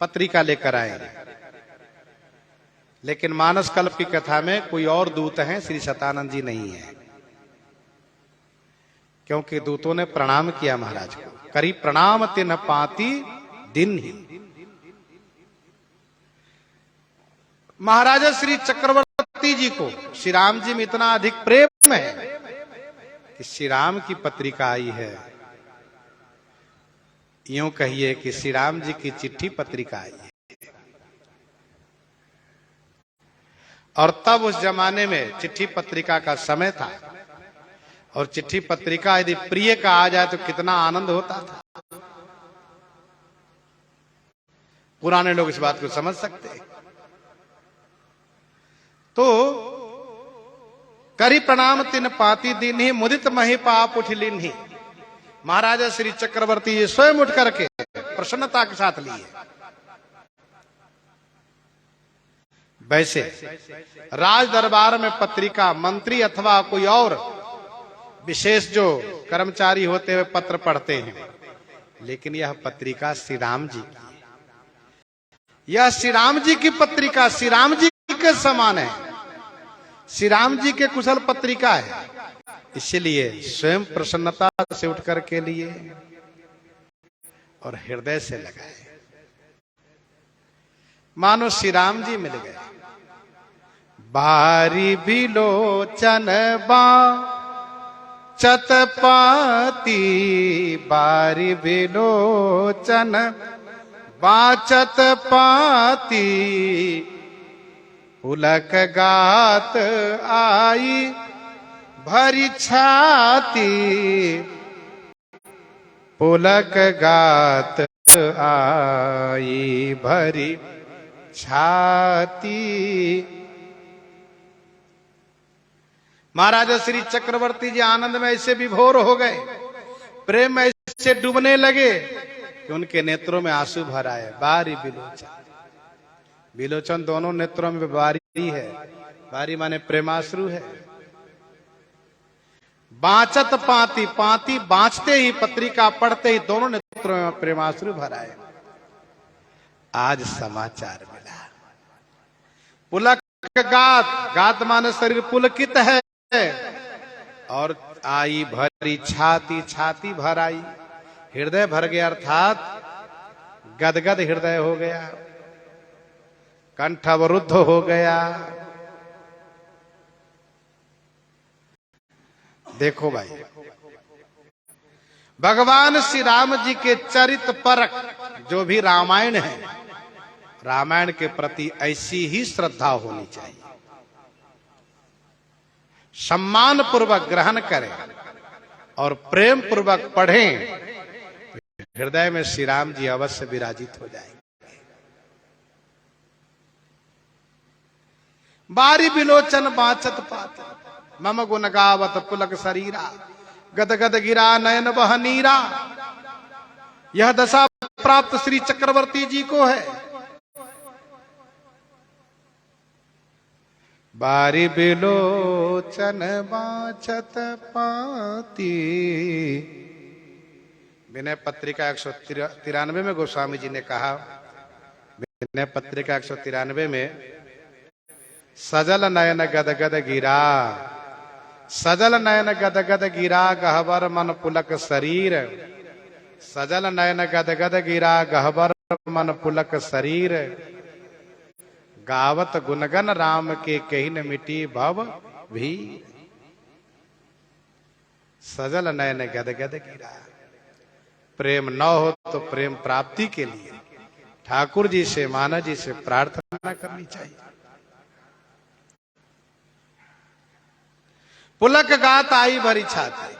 पत्रिका लेकर आए, लेकिन मानस कल्प की कथा में कोई और दूत हैं, श्री सतानंद जी नहीं है, क्योंकि दूतों ने प्रणाम किया महाराज को। करी प्रणाम तिन्ह पाती दीन्ही। महाराजा श्री चक्रवर्ती जी को श्री राम जी में इतना अधिक प्रेम है कि श्री राम की पत्रिका आई है। यूं कहिए कि श्री राम जी की चिट्ठी पत्रिका आई है। और तब उस जमाने में चिट्ठी पत्रिका का समय था, और चिट्ठी पत्रिका यदि प्रिय का आ जाए तो कितना आनंद होता था। पुराने लोग इस बात को समझ सकते हैं। तो करी प्रणाम तिन पाती दिन ही मुदित मही पाप उठ लिन्ही। महाराजा श्री चक्रवर्ती जी स्वयं उठ करके प्रसन्नता के साथ लिए। वैसे राज दरबार में पत्रिका मंत्री अथवा कोई और विशेष जो कर्मचारी होते हुए पत्र पढ़ते हैं, लेकिन यह पत्रिका श्री राम जी की, यह श्री राम जी की पत्रिका श्री राम जी के समान है, श्री राम जी के कुशल पत्रिका है। इसलिए स्वयं प्रसन्नता से उठ कर के लिए और हृदय से लगाए, मानो श्री राम जी मिल गए। बारी बिलोचन बाचत पाती, बारी बिलोचन बाचत पाती, पुलक गात आई भरी छाती, पुलक गात आई भरी छाती। महाराजा श्री चक्रवर्ती जी आनंद में ऐसे विभोर हो गए, प्रेम में ऐसे डूबने लगे कि उनके नेत्रों में आंसू भर आए। बारी बिलोचन, बिलोचन दोनों नेत्रों में बारी है, बारी माने प्रेमाश्रु है। बाचत पाती, पाती बाँचते ही, पत्रिका पढ़ते ही दोनों नेत्रों में प्रेमाश्रु भर आए। आज समाचार मिला। पुलक गात, गात माने शरीर पुलकित है, और आई भरी छाती, छाती भर आई, हृदय भर गया, अर्थात गदगद हृदय हो गया, कंठ अवरुद्ध हो गया। देखो भाई, भगवान श्री राम जी के चरित्र परक जो भी रामायण है, रामायण के प्रति ऐसी ही श्रद्धा होनी चाहिए, सम्मान पूर्वक ग्रहण करें और प्रेम पूर्वक पढ़ें। हृदय में श्री राम जी अवश्य विराजित हो जाएंगे। बारी बिलोचन बाचत पात, मम गुण गावत पुलक शरीरा, गद गद गिरा नयन बह नीरा। यह दशा प्राप्त श्री चक्रवर्ती जी को है। बारी बिलोचन बाचत पाती। विनय पत्रिका 193 में गोस्वामी जी ने कहा, विनय पत्रिका 193 में, सजल नयन गदगद गिरा, सजल नयन गदगद गिरा, गहबर मन पुलक शरीर। सजल नयन गदगद गिरा, गहबर मन पुलक शरीर। गावत गुणगन राम के कहीं न मिटी भव भी। सजल नयन गदगद गिरा। प्रेम न हो तो प्रेम प्राप्ति के लिए ठाकुर जी से, माना जी से प्रार्थना करनी चाहिए। पुलक गात आई भरी छाती।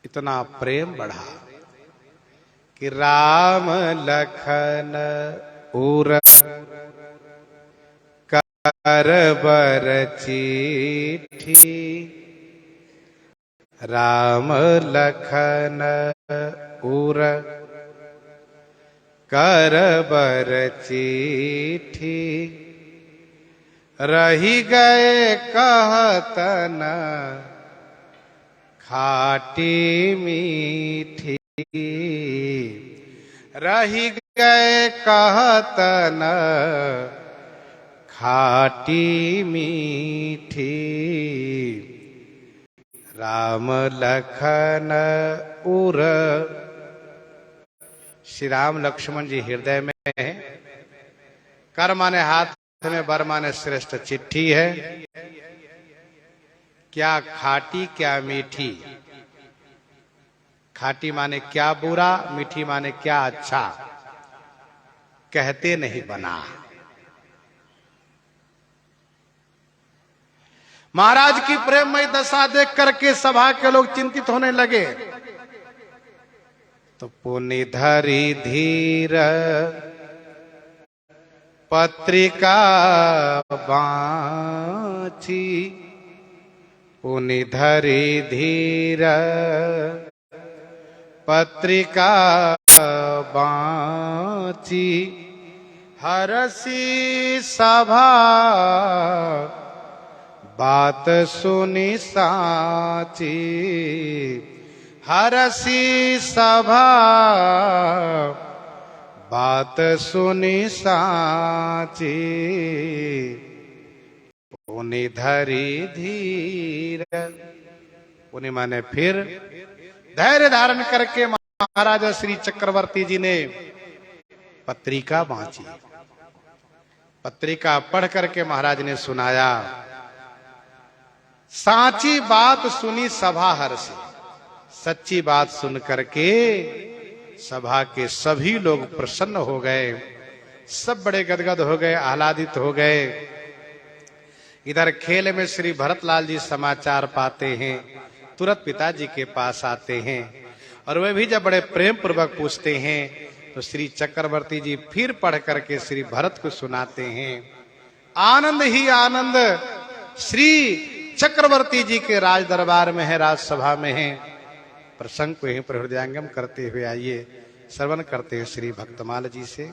इतना प्रेम बढ़ा कि राम लखन उर करबर चिट्ठी। राम लखन उर करबर चिट्ठी। रही गए कहतन खाटी मीठी। रही गए कहतन खाटी मीठी। राम लखन उर। श्री राम लक्ष्मण जी हृदय में है। कर माने हाथ में, बर माने श्रेष्ठ चिट्ठी है। क्या खाटी क्या मीठी। खाटी माने क्या बुरा, मीठी माने क्या अच्छा। कहते नहीं बना। महाराज की प्रेममय दशा देख करके सभा के लोग चिंतित होने लगे। तो पुनि धरि धीर पत्रिका बाँची, पुनि धरि धीर पत्रिका बाँची, हरसी सभा बात सुनी साची, हरसी सभा बात सुनी साची, पुनि धरि धीर। पुनि माने फिर धैर्य धारण करके महाराजा श्री चक्रवर्ती जी ने पत्रिका बाँची। पत्रिका पढ़ करके महाराज ने सुनाया, साची बात सुनी सभा हर्षी। सच्ची बात सुन करके सभा के सभी लोग प्रसन्न हो गए, सब बड़े गदगद हो गए, आह्लादित हो गए। इधर खेल में श्री भरतलाल जी समाचार पाते हैं, तुरंत पिताजी के पास आते हैं और वे भी जब बड़े प्रेम पूर्वक पूछते हैं तो श्री चक्रवर्ती जी फिर पढ़ करके श्री भरत को सुनाते हैं। आनंद ही आनंद श्री चक्रवर्ती जी के राज दरबार में है, राजसभा में है। प्रसंग को ही प्रहृदयांगम करते हुए आइए श्रवण करते हैं श्री भक्तमाल जी से।